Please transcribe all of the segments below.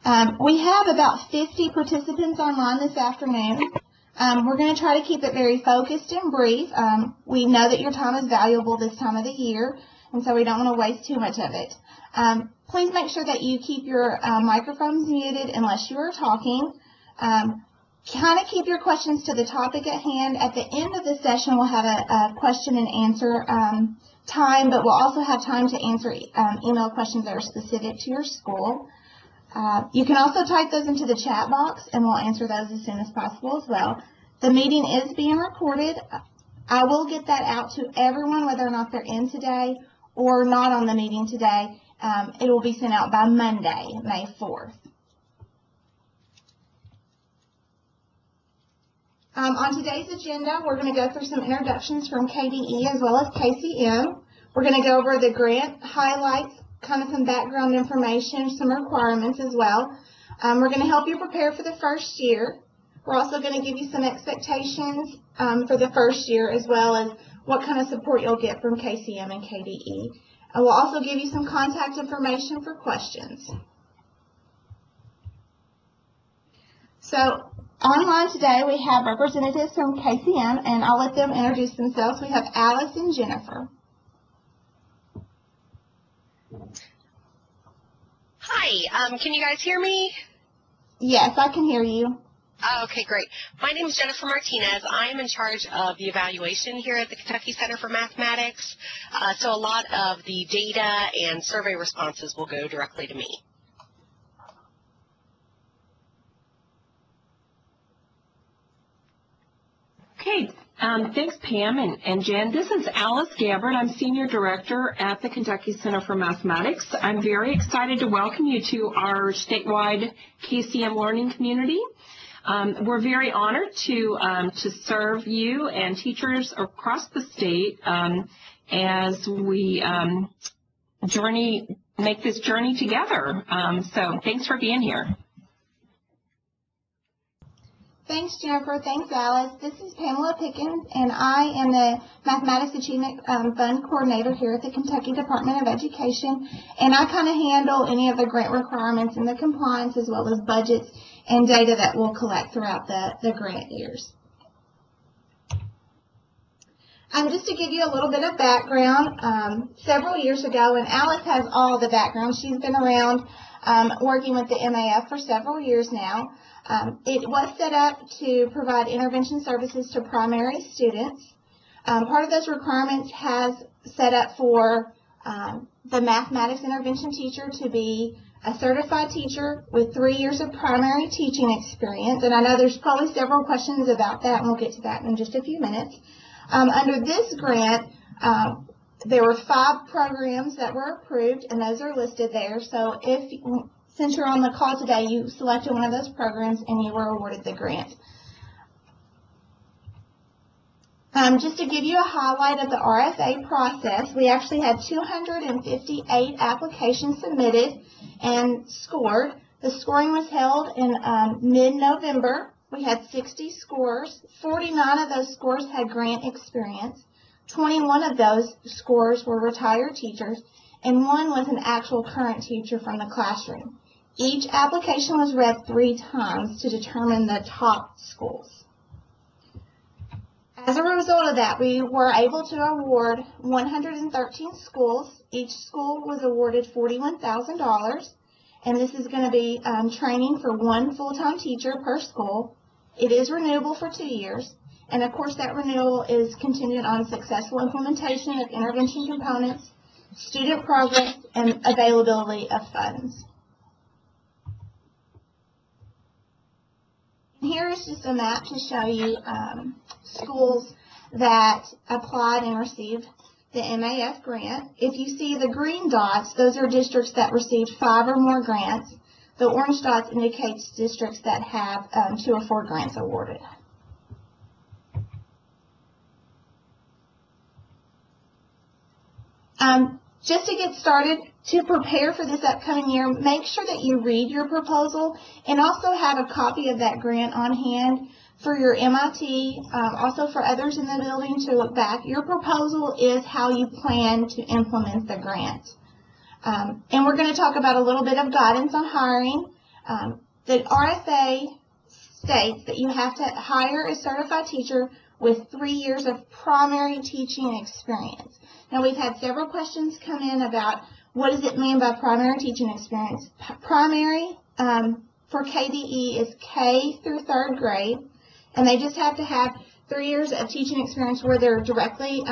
We have about 50 participants online this afternoon. We're going to try to keep it very focused and brief. We know that your time is valuable this time of the year, and so we don't want to waste too much of it. Please make sure that you keep your microphones muted unless you are talking. Kind of keep your questions to the topic at hand. At the end of the session, we'll have a question and answer time, but we'll also have time to answer email questions that are specific to your school. You can also type those into the chat box, and we'll answer those as soon as possible as well. The meeting is being recorded. I will get that out to everyone, whether or not they're in today or not on the meeting today. It will be sent out by Monday, May 4th. On today's agenda, we're going to go through some introductions from KDE as well as KCM. We're going to go over the grant highlights, kind of some background information, some requirements as well. We're going to help you prepare for the first year. We're also going to give you some expectations for the first year, as well as what kind of support you'll get from KCM and KDE. And we'll also give you some contact information for questions. So online today we have representatives from KCM, and I'll let them introduce themselves. We have Alice and Jennifer. Hi, can you guys hear me? Yes, I can hear you. Okay, great. My name is Jennifer Martinez. I am in charge of the evaluation here at the Kentucky Center for Mathematics. So a lot of the data and survey responses will go directly to me. Okay, thanks Pam and Jen. This is Alice Gabbard. I'm Senior Director at the Kentucky Center for Mathematics. I'm very excited to welcome you to our statewide KCM learning community. We're very honored to serve you and teachers across the state as we make this journey together. So thanks for being here. Thanks, Jennifer. Thanks, Alice. This is Pamela Pickens, and I am the Mathematics Achievement Fund Coordinator here at the Kentucky Department of Education, and I kind of handle any of the grant requirements and the compliance, as well as budgets and data that we'll collect throughout the grant years. Just to give you a little bit of background, several years ago, and Alice has all the background. She's been around working with the MAF for several years now. It was set up to provide intervention services to primary students. Part of those requirements has set up for the mathematics intervention teacher to be a certified teacher with 3 years of primary teaching experience. And I know there's probably several questions about that, and we'll get to that in just a few minutes. Under this grant, there were 5 programs that were approved, and those are listed there. So since you're on the call today, you selected one of those programs and you were awarded the grant. Just to give you a highlight of the RFA process, we actually had 258 applications submitted and scored. The scoring was held in mid-November. We had 60 scores. 49 of those scores had grant experience. 21 of those scores were retired teachers, and 1 was an actual current teacher from the classroom. Each application was read 3 times to determine the top schools. As a result of that, we were able to award 113 schools. Each school was awarded $41,000, and this is going to be training for 1 full-time teacher per school. It is renewable for 2 years, and of course that renewal is contingent on successful implementation of intervention components, student progress, and availability of funds. Here is just a map to show you schools that applied and received the MAF grant. If you see the green dots, those are districts that received 5 or more grants. The orange dots indicates districts that have 2 or 4 grants awarded. Just to get started, to prepare for this upcoming year, make sure that you read your proposal and also have a copy of that grant on hand for your MIT, also for others in the building to look back. Your proposal is how you plan to implement the grant. And we're going to talk about a little bit of guidance on hiring. The RSA states that you have to hire a certified teacher with 3 years of primary teaching experience. Now, we've had several questions come in about what does it mean by primary teaching experience. Primary for KDE is K through 3rd grade, and they just have to have 3 years of teaching experience where they're directly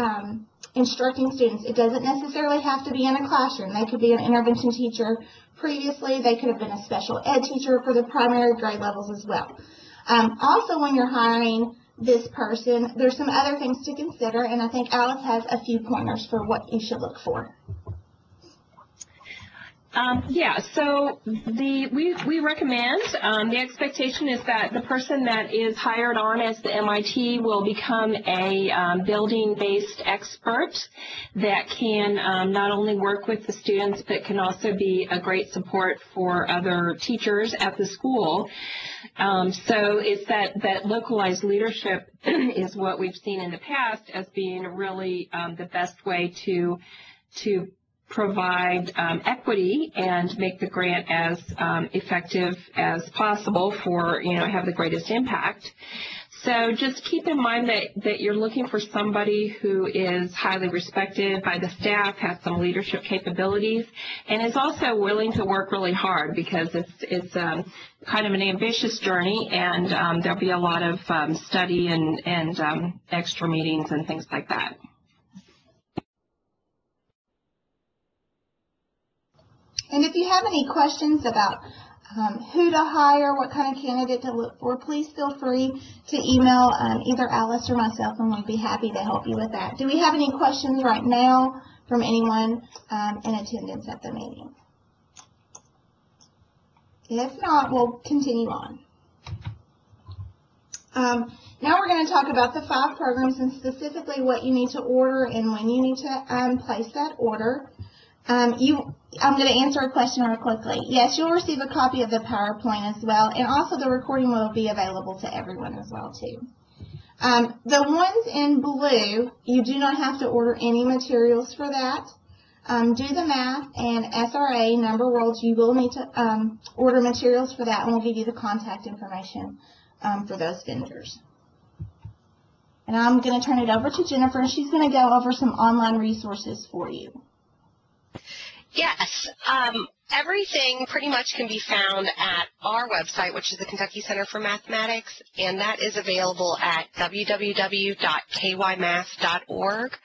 instructing students. It doesn't necessarily have to be in a classroom. They could be an intervention teacher previously. They could have been a special ed teacher for the primary grade levels as well. Also, when you're hiring this person, there's some other things to consider, and I think Alice has a few pointers for what you should look for. So we recommend, the expectation is that the person that is hired on as the MIT will become a building-based expert that can not only work with the students but can also be a great support for other teachers at the school. So it's that localized leadership is what we've seen in the past as being really the best way to provide equity and make the grant as effective as possible for, have the greatest impact. So just keep in mind that you're looking for somebody who is highly respected by the staff, has some leadership capabilities, and is also willing to work really hard because it's kind of an ambitious journey, and there'll be a lot of study and extra meetings and things like that. And if you have any questions about who to hire, what kind of candidate to look for, please feel free to email either Alice or myself, and we'd be happy to help you with that. Do we have any questions right now from anyone in attendance at the meeting? If not, we'll continue on. Now we're going to talk about the 5 programs and specifically what you need to order and when you need to place that order. I'm going to answer a question real quickly. Yes, you'll receive a copy of the PowerPoint as well, and also the recording will be available to everyone as well, too. The ones in blue, you do not have to order any materials for that. Do the MAF and SRA number worlds, you will need to order materials for that, and we'll give you the contact information for those vendors. And I'm going to turn it over to Jennifer, and she's going to go over some online resources for you. Yes, everything pretty much can be found at our website, which is the Kentucky Center for Mathematics, and that is available at www.kymath.org.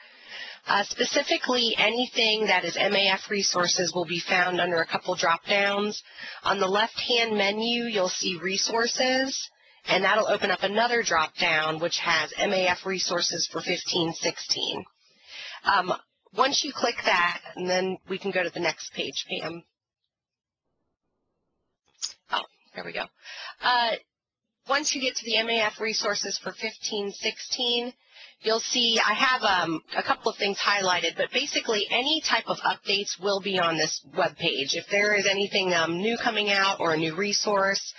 Specifically, anything that is MAF resources will be found under a couple drop-downs. On the left-hand menu, you'll see resources, and that'll open up another drop-down, which has MAF resources for 15-16. Once you click that, and then we can go to the next page, Pam. Oh, there we go. Once you get to the MAF resources for 15-16, you'll see I have a couple of things highlighted, but basically any type of updates will be on this web page. If there is anything new coming out or a new resource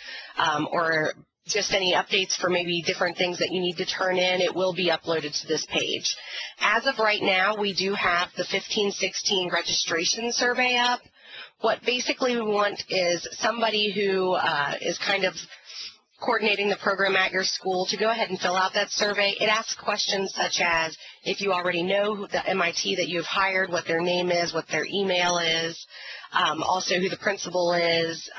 or just any updates for maybe different things that you need to turn in, it will be uploaded to this page. As of right now, we do have the 15-16 registration survey up. What basically we want is somebody who is kind of coordinating the program at your school to go ahead and fill out that survey. It asks questions such as if you already know who the MIT that you've hired, what their name is, what their email is, also who the principal is,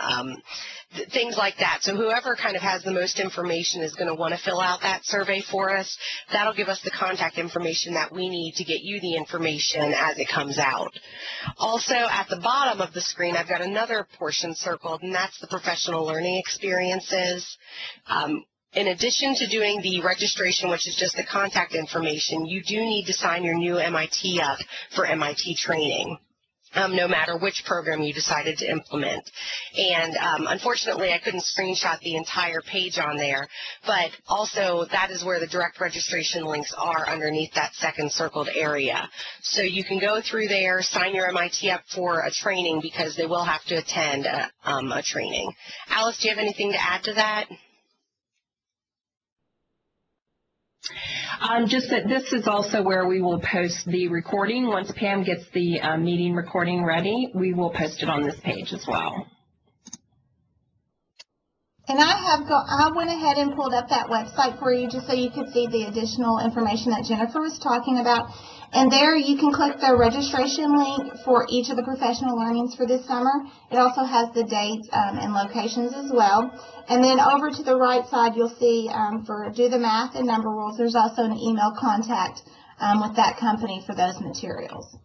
things like that. So whoever kind of has the most information is going to want to fill out that survey for us. That'll give us the contact information that we need to get you the information as it comes out. Also, at the bottom of the screen, I've got another portion circled, and that's the professional learning experiences. In addition to doing the registration, which is just the contact information, you do need to sign your new MIT up for MIT training. No matter which program you decided to implement. And unfortunately, I couldn't screenshot the entire page on there, but also that is where the direct registration links are underneath that second circled area. So you can go through there, sign your MIT up for a training because they will have to attend a training. Alice, do you have anything to add to that? Just that this is also where we will post the recording. Once Pam gets the meeting recording ready, we will post it on this page as well. And I went ahead and pulled up that website for you just so you could see the additional information that Jennifer was talking about. And there you can click the registration link for each of the professional learnings for this summer. It also has the dates and locations as well. And then over to the right side, you'll see for Do the Math and Number Rules, there's also an email contact with that company for those materials.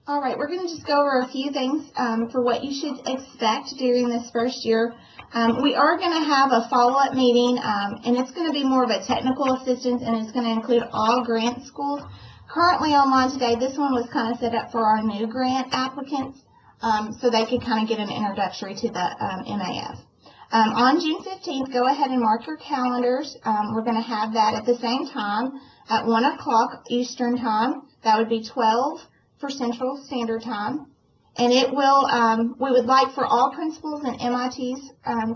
All right, we're going to just go over a few things for what you should expect during this first year. We are going to have a follow-up meeting, and it's going to be more of a technical assistance, and it's going to include all grant schools. Currently online today, this one was kind of set up for our new grant applicants, so they could kind of get an introductory to the MAF. On June 15th, go ahead and mark your calendars. We're going to have that at the same time at 1 o'clock Eastern Time. That would be 12 for Central Standard Time. And it will, we would like for all principals and MITs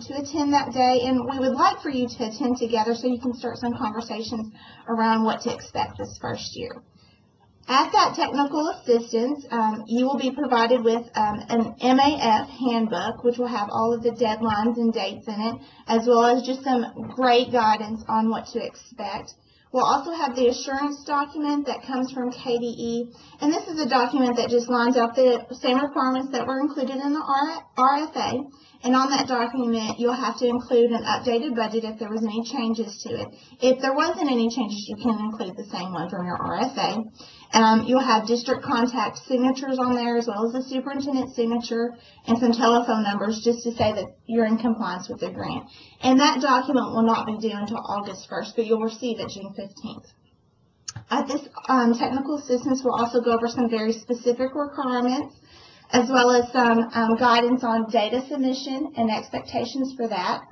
to attend that day, and we would like for you to attend together so you can start some conversations around what to expect this first year. At that technical assistance, you will be provided with an MAF handbook, which will have all of the deadlines and dates in it, as well as just some great guidance on what to expect. We'll also have the assurance document that comes from KDE, and this is a document that just lines up the same requirements that were included in the RFA, and on that document you'll have to include an updated budget if there was any changes to it. If there wasn't any changes, you can include the same one from your RFA. You'll have district contact signatures on there, as well as the superintendent's signature and some telephone numbers just to say that you're in compliance with the grant. And that document will not be due until August 1st, but you'll receive it June 15th. At this technical assistance, we'll also go over some very specific requirements, as well as some guidance on data submission and expectations for that.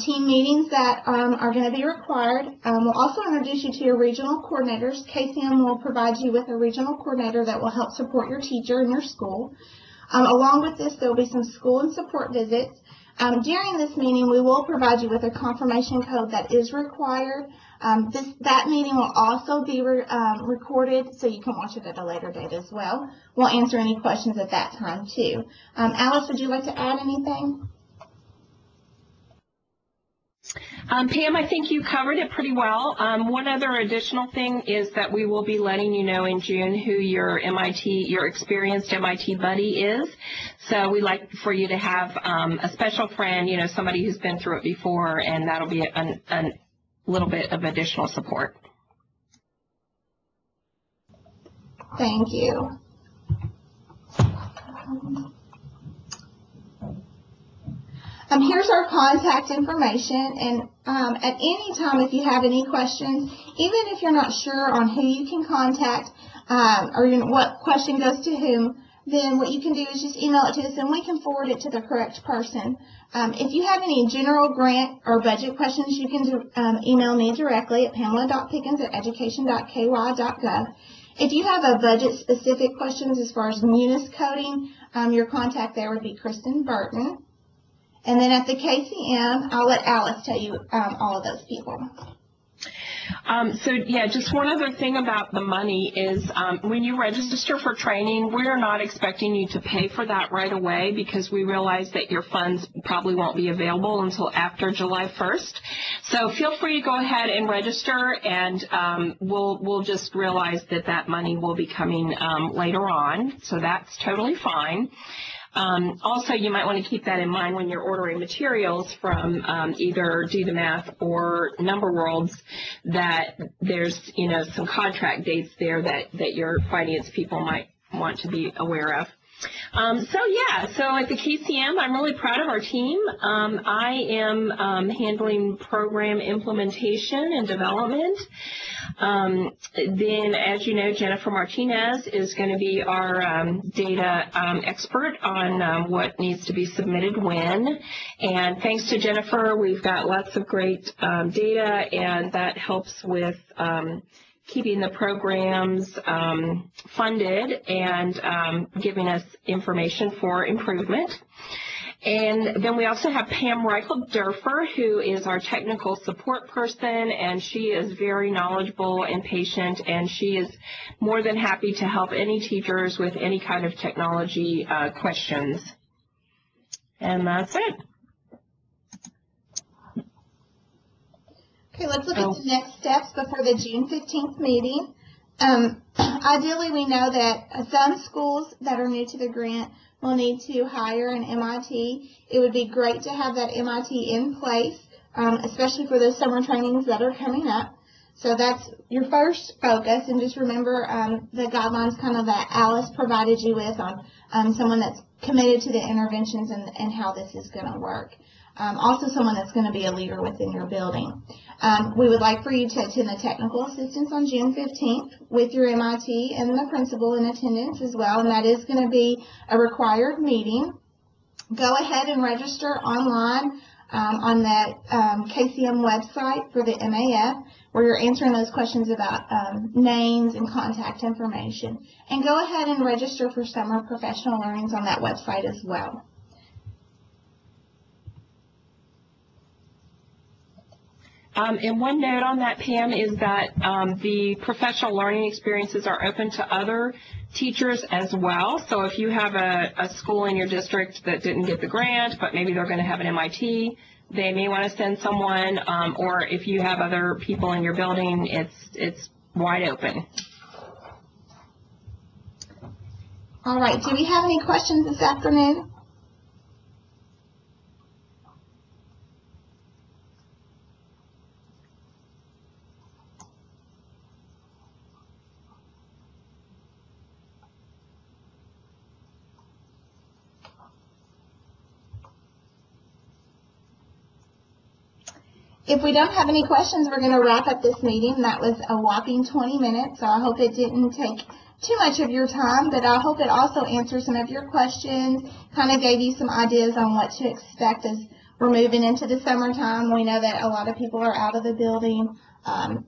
Team meetings that are going to be required. We'll also introduce you to your regional coordinators. KCM will provide you with a regional coordinator that will help support your teacher in your school. Along with this, there will be some school and support visits. During this meeting, we will provide you with a confirmation code that is required. That meeting will also be recorded, so you can watch it at a later date as well. We'll answer any questions at that time, too. Alice, would you like to add anything? Pam, I think you covered it pretty well. One other additional thing is that we will be letting you know in June who your experienced MIT buddy is. So we like for you to have a special friend, somebody who's been through it before, and that'll be a little bit of additional support. Thank you. Here's our contact information, and at any time if you have any questions, even if you're not sure on who you can contact or what question goes to whom, then what you can do is just email it to us and we can forward it to the correct person. If you have any general grant or budget questions, you can email me directly at pamela.pickens@education.ky.gov. If you have a budget-specific questions as far as munis coding, your contact there would be Kristen Burton. And then at the KCM, I'll let Alice tell you all of those people. Just one other thing about the money is when you register for training, we're not expecting you to pay for that right away because we realize that your funds probably won't be available until after July 1st. So feel free to go ahead and register, and we'll just realize that money will be coming later on, so that's totally fine. Also, you might want to keep that in mind when you're ordering materials from either Do the Math or Number Worlds, that there's some contract dates there that your finance people might want to be aware of. So at the KCM, I'm really proud of our team. I am handling program implementation and development. Then, as you know, Jennifer Martinez is going to be our data expert on what needs to be submitted when. And thanks to Jennifer, we've got lots of great data, and that helps with keeping the programs funded and giving us information for improvement. And then we also have Pam Reichel-Durfer, who is our technical support person, and she is very knowledgeable and patient, and she is more than happy to help any teachers with any kind of technology questions. And that's it. Okay, let's look at the next steps before the June 15th meeting. Ideally, we know that some schools that are new to the grant will need to hire an MIT. It would be great to have that MIT in place, especially for those summer trainings that are coming up. So that's your first focus, and just remember the guidelines kind of that Alice provided you with on someone that's committed to the interventions and how this is going to work. Also someone that's going to be a leader within your building. We would like for you to attend the technical assistance on June 15th with your MIT and the principal in attendance as well, and that is going to be a required meeting. Go ahead and register online on that KCM website for the MAF, where you're answering those questions about names and contact information. And go ahead and register for summer professional learnings on that website as well. And one note on that, Pam, is that the professional learning experiences are open to other teachers as well. So if you have a school in your district that didn't get the grant, but maybe they're going to have an MIT, they may want to send someone, or if you have other people in your building, it's wide open. All right, do we have any questions this afternoon? If we don't have any questions, we're going to wrap up this meeting. That was a whopping 20 minutes, so I hope it didn't take too much of your time, but I hope it also answered some of your questions, kind of gave you some ideas on what to expect as we're moving into the summertime. We know that a lot of people are out of the building.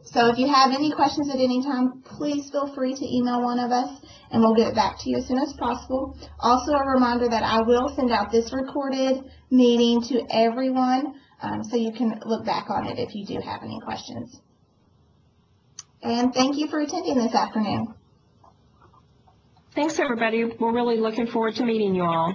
So if you have any questions at any time, please feel free to email one of us, and we'll get back to you as soon as possible. Also, a reminder that I will send out this recorded meeting to everyone, so you can look back on it if you do have any questions. And thank you for attending this afternoon. Thanks, everybody. We're really looking forward to meeting you all.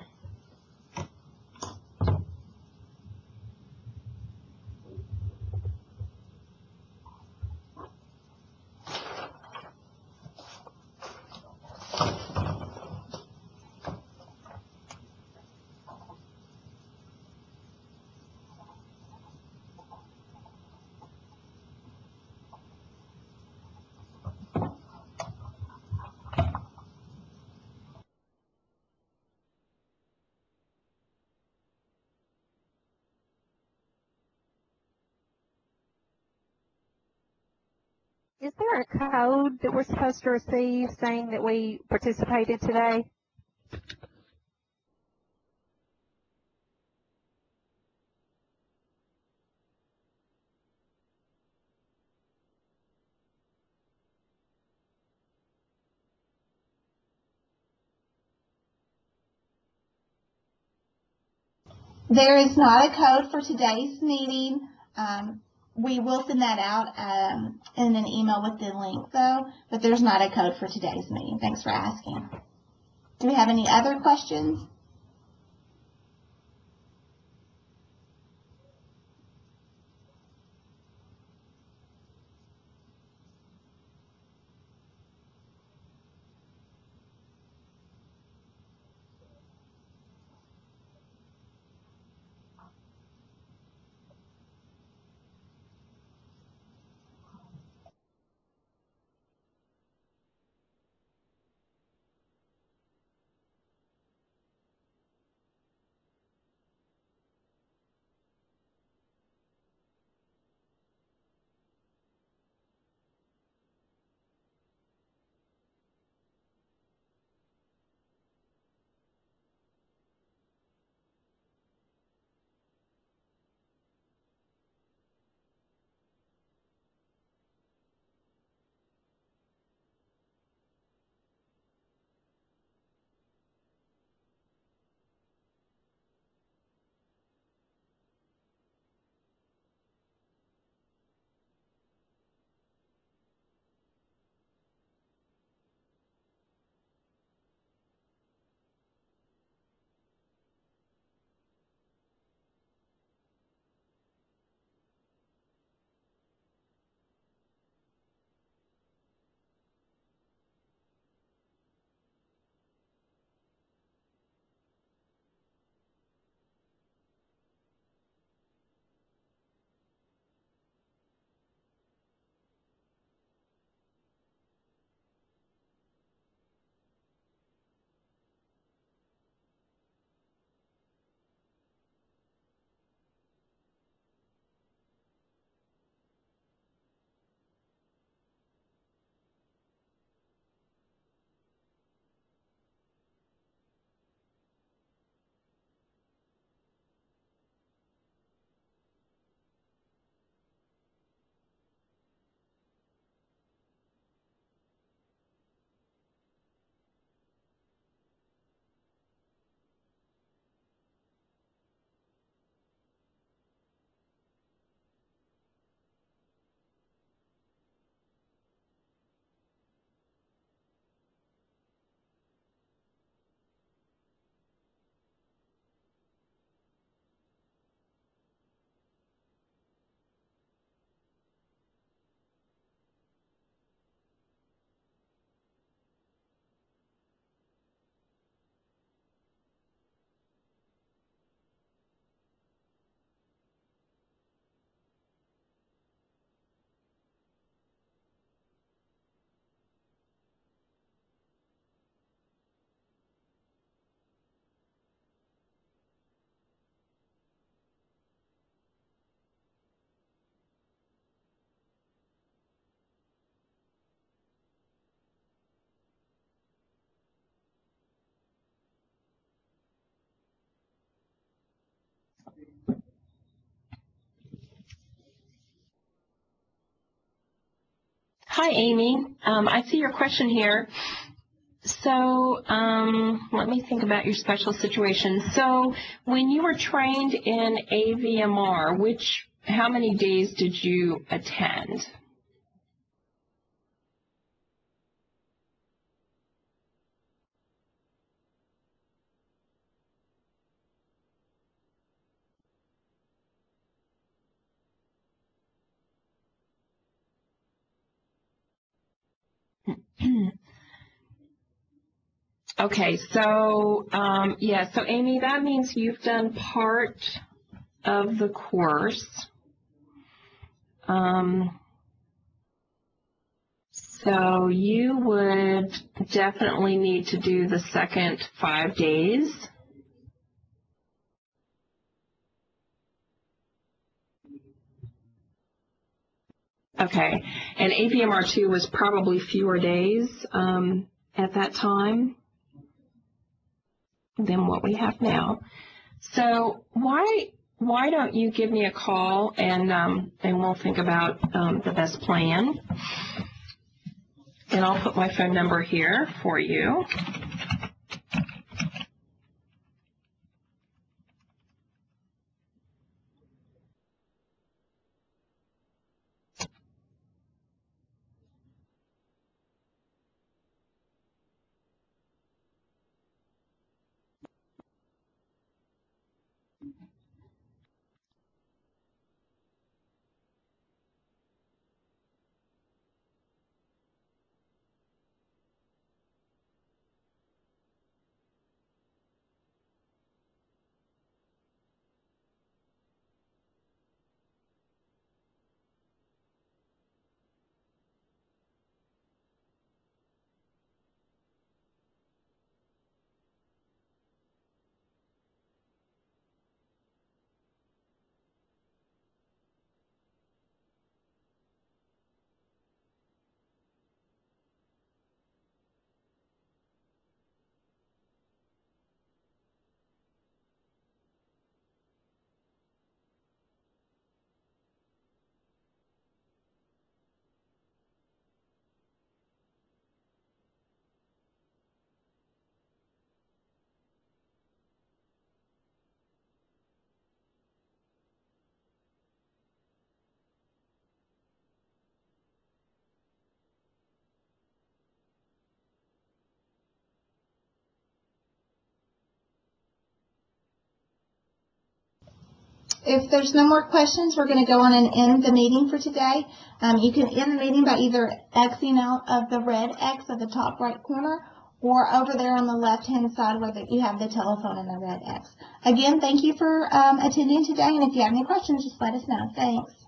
Is there a code that we're supposed to receive saying that we participated today? There is not a code for today's meeting. We will send that out in an email with the link, though, but there's not a code for today's meeting. Thanks for asking. Do we have any other questions? Hi, Amy. I see your question here. So let me think about your special situation. So when you were trained in AVMR, how many days did you attend? Okay, so so Amy, that means you've done part of the course. So you would definitely need to do the second 5 days. Okay, and AVMR2 was probably fewer days at that time than what we have now. So why don't you give me a call and we'll think about the best plan. And I'll put my phone number here for you. If there's no more questions, we're going to go on and end the meeting for today. You can end the meeting by either Xing out of the red X at the top right corner or over there on the left-hand side where you have the telephone and the red X. Again, thank you for attending today, and if you have any questions, just let us know. Thanks.